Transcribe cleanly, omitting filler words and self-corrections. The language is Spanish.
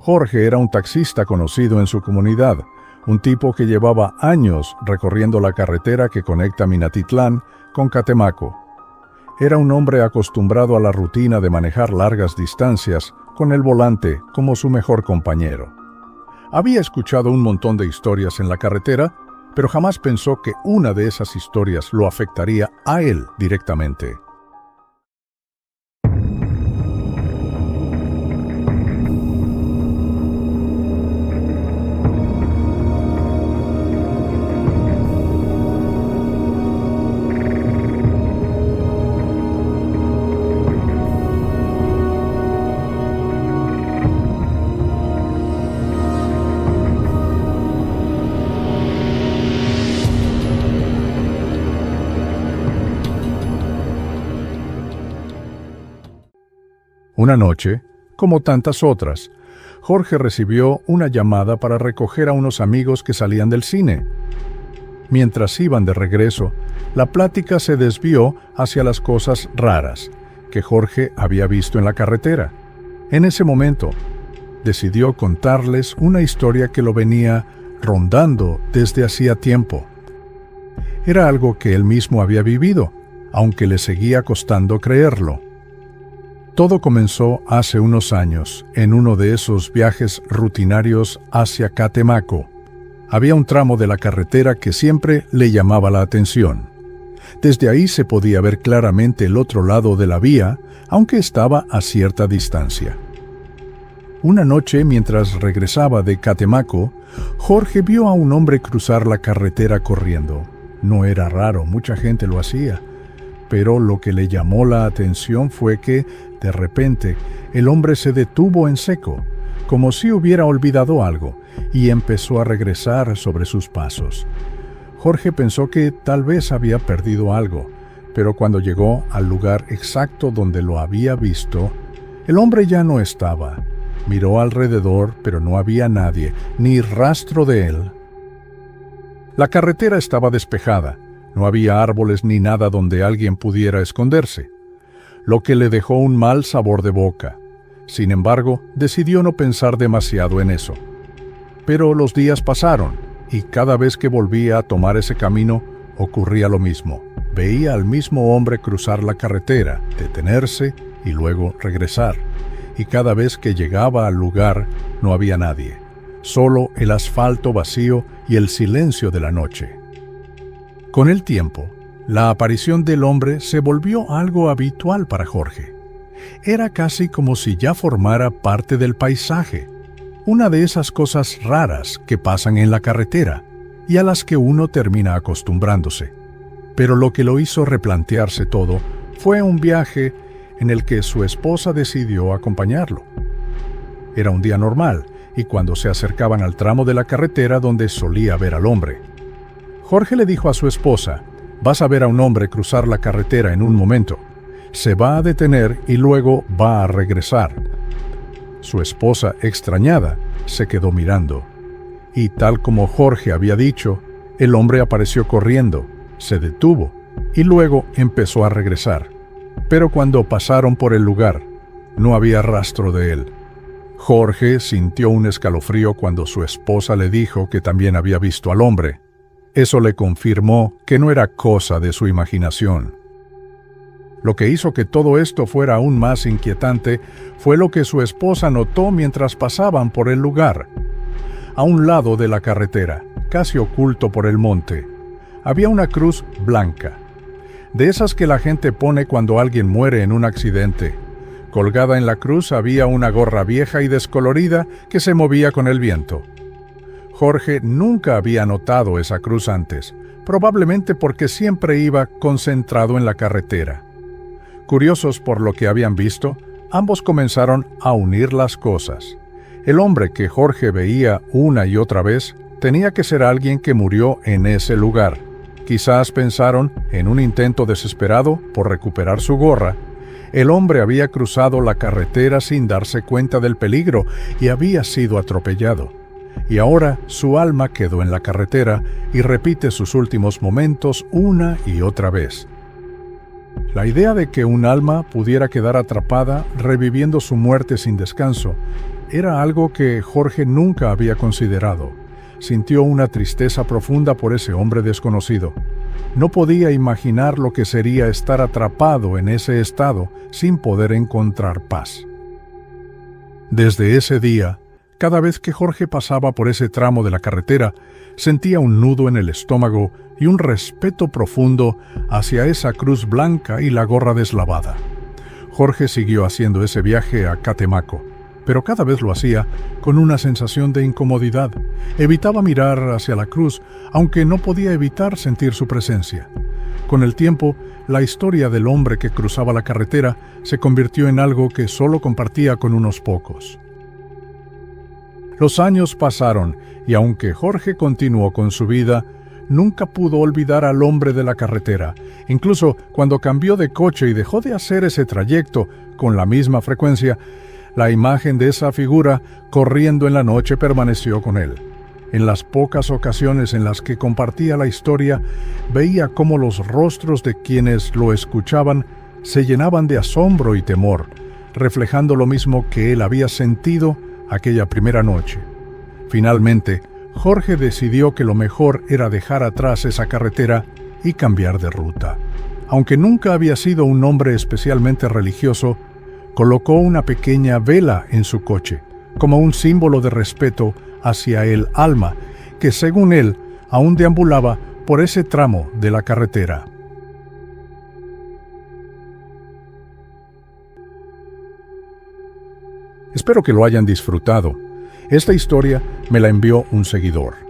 Jorge era un taxista conocido en su comunidad, un tipo que llevaba años recorriendo la carretera que conecta Minatitlán con Catemaco. Era un hombre acostumbrado a la rutina de manejar largas distancias con el volante como su mejor compañero. Había escuchado un montón de historias en la carretera, pero jamás pensó que una de esas historias lo afectaría a él directamente. Una noche, como tantas otras, Jorge recibió una llamada para recoger a unos amigos que salían del cine. Mientras iban de regreso, la plática se desvió hacia las cosas raras que Jorge había visto en la carretera. En ese momento, decidió contarles una historia que lo venía rondando desde hacía tiempo. Era algo que él mismo había vivido, aunque le seguía costando creerlo. Todo comenzó hace unos años, en uno de esos viajes rutinarios hacia Catemaco. Había un tramo de la carretera que siempre le llamaba la atención. Desde ahí se podía ver claramente el otro lado de la vía, aunque estaba a cierta distancia. Una noche, mientras regresaba de Catemaco, Jorge vio a un hombre cruzar la carretera corriendo. No era raro, mucha gente lo hacía. Pero lo que le llamó la atención fue que, de repente, el hombre se detuvo en seco, como si hubiera olvidado algo, y empezó a regresar sobre sus pasos. Jorge pensó que tal vez había perdido algo, pero cuando llegó al lugar exacto donde lo había visto, el hombre ya no estaba. Miró alrededor, pero no había nadie, ni rastro de él. La carretera estaba despejada. No había árboles ni nada donde alguien pudiera esconderse, lo que le dejó un mal sabor de boca. Sin embargo, decidió no pensar demasiado en eso. Pero los días pasaron, y cada vez que volvía a tomar ese camino, ocurría lo mismo. Veía al mismo hombre cruzar la carretera, detenerse y luego regresar. Y cada vez que llegaba al lugar, no había nadie. Solo el asfalto vacío y el silencio de la noche. Con el tiempo, la aparición del hombre se volvió algo habitual para Jorge. Era casi como si ya formara parte del paisaje, una de esas cosas raras que pasan en la carretera y a las que uno termina acostumbrándose. Pero lo que lo hizo replantearse todo fue un viaje en el que su esposa decidió acompañarlo. Era un día normal, y cuando se acercaban al tramo de la carretera donde solía ver al hombre, Jorge le dijo a su esposa: «Vas a ver a un hombre cruzar la carretera en un momento. Se va a detener y luego va a regresar». Su esposa, extrañada, se quedó mirando. Y tal como Jorge había dicho, el hombre apareció corriendo, se detuvo y luego empezó a regresar. Pero cuando pasaron por el lugar, no había rastro de él. Jorge sintió un escalofrío cuando su esposa le dijo que también había visto al hombre. Eso le confirmó que no era cosa de su imaginación. Lo que hizo que todo esto fuera aún más inquietante fue lo que su esposa notó mientras pasaban por el lugar. A un lado de la carretera, casi oculto por el monte, había una cruz blanca, de esas que la gente pone cuando alguien muere en un accidente. Colgada en la cruz había una gorra vieja y descolorida que se movía con el viento. Jorge nunca había notado esa cruz antes, probablemente porque siempre iba concentrado en la carretera. Curiosos por lo que habían visto, ambos comenzaron a unir las cosas. El hombre que Jorge veía una y otra vez tenía que ser alguien que murió en ese lugar. Quizás pensaron, en un intento desesperado por recuperar su gorra, el hombre había cruzado la carretera sin darse cuenta del peligro y había sido atropellado. Y ahora su alma quedó en la carretera y repite sus últimos momentos una y otra vez. La idea de que un alma pudiera quedar atrapada reviviendo su muerte sin descanso Era algo que Jorge nunca había considerado. Sintió una tristeza profunda por ese hombre desconocido. No podía imaginar lo que sería estar atrapado en ese estado sin poder encontrar paz. Desde ese día, cada vez que Jorge pasaba por ese tramo de la carretera, sentía un nudo en el estómago y un respeto profundo hacia esa cruz blanca y la gorra deslavada. Jorge siguió haciendo ese viaje a Catemaco, pero cada vez lo hacía con una sensación de incomodidad. Evitaba mirar hacia la cruz, aunque no podía evitar sentir su presencia. Con el tiempo, la historia del hombre que cruzaba la carretera se convirtió en algo que solo compartía con unos pocos. Los años pasaron y aunque Jorge continuó con su vida, nunca pudo olvidar al hombre de la carretera. Incluso cuando cambió de coche y dejó de hacer ese trayecto con la misma frecuencia, la imagen de esa figura corriendo en la noche permaneció con él. En las pocas ocasiones en las que compartía la historia, veía cómo los rostros de quienes lo escuchaban se llenaban de asombro y temor, reflejando lo mismo que él había sentido aquella primera noche. Finalmente, Jorge decidió que lo mejor era dejar atrás esa carretera y cambiar de ruta. Aunque nunca había sido un hombre especialmente religioso, colocó una pequeña vela en su coche, como un símbolo de respeto hacia el alma que, según él, aún deambulaba por ese tramo de la carretera. Espero que lo hayan disfrutado. Esta historia me la envió un seguidor.